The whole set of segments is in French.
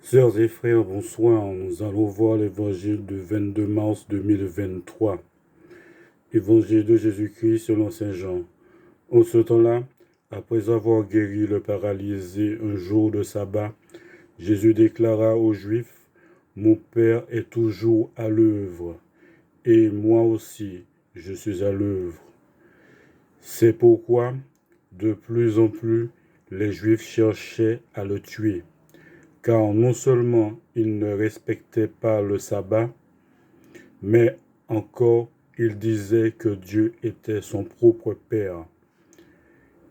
Sœurs et frères, bonsoir. Nous allons voir l'évangile du 22 mars 2023. Évangile de Jésus-Christ selon Saint Jean. En ce temps-là, après avoir guéri le paralysé un jour de sabbat, Jésus déclara aux Juifs, « Mon Père est toujours à l'œuvre, et moi aussi je suis à l'œuvre. » C'est pourquoi, de plus en plus, les Juifs cherchaient à le tuer, car non seulement il ne respectait pas le sabbat, mais encore il disait que Dieu était son propre Père,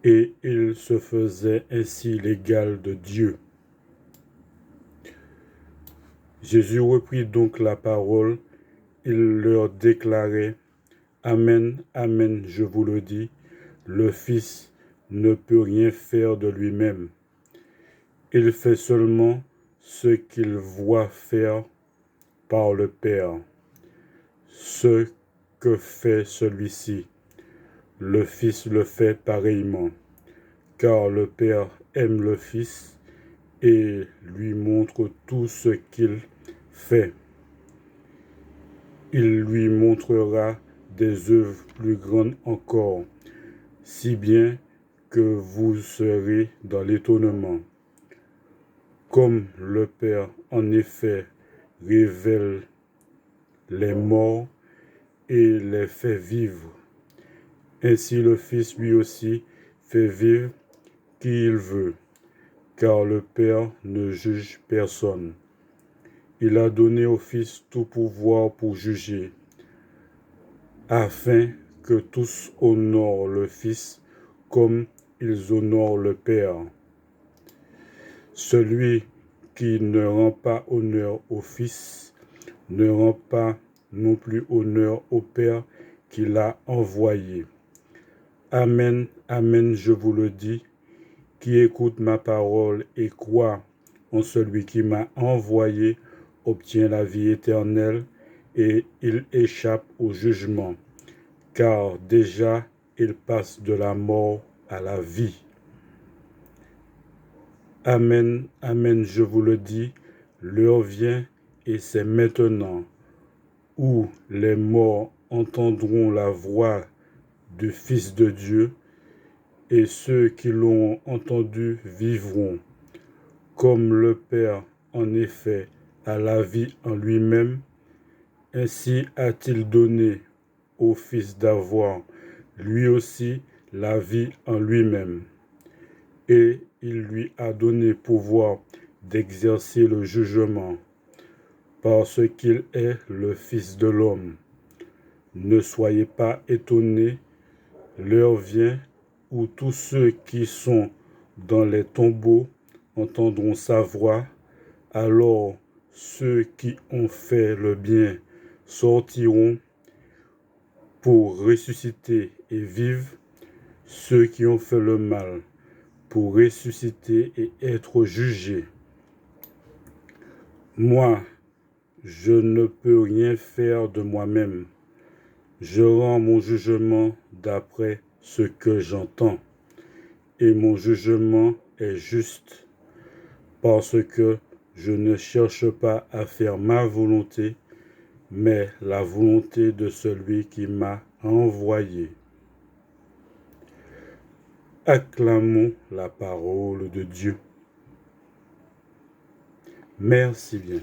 et il se faisait ainsi l'égal de Dieu. Jésus reprit donc la parole, il leur déclarait, « Amen, amen, je vous le dis, le Fils ne peut rien faire de lui-même. Il fait seulement ce qu'il voit faire par le Père. Ce que fait celui-ci, le Fils le fait pareillement, car le Père aime le Fils et lui montre tout ce qu'il fait. Il lui montrera des œuvres plus grandes encore, si bien que vous serez dans l'étonnement. Comme le Père en effet révèle les morts et les fait vivre, ainsi le Fils lui aussi fait vivre qui il veut, car le Père ne juge personne. Il a donné au Fils tout pouvoir pour juger, afin que tous honorent le Fils comme ils honorent le Père. Celui qui ne rend pas honneur au Fils ne rend pas non plus honneur au Père qui l'a envoyé. Amen, amen, je vous le dis, qui écoute ma parole et croit en celui qui m'a envoyé obtient la vie éternelle et il échappe au jugement, car déjà il passe de la mort à la vie. Amen, amen, je vous le dis, l'heure vient et c'est maintenant où les morts entendront la voix du Fils de Dieu, et ceux qui l'ont entendu vivront. Comme le Père, en effet, a la vie en lui-même, ainsi a-t-il donné au Fils d'avoir, lui aussi, la vie en lui-même. Et il lui a donné pouvoir d'exercer le jugement, parce qu'il est le Fils de l'homme. Ne soyez pas étonnés, l'heure vient où tous ceux qui sont dans les tombeaux entendront sa voix, alors ceux qui ont fait le bien sortiront pour ressusciter et vivre, ceux qui ont fait le mal pour ressusciter et être jugés. Moi, je ne peux rien faire de moi-même. Je rends mon jugement d'après ce que j'entends, et mon jugement est juste, parce que je ne cherche pas à faire ma volonté, mais la volonté de celui qui m'a envoyé. Acclamons la parole de Dieu. Merci bien.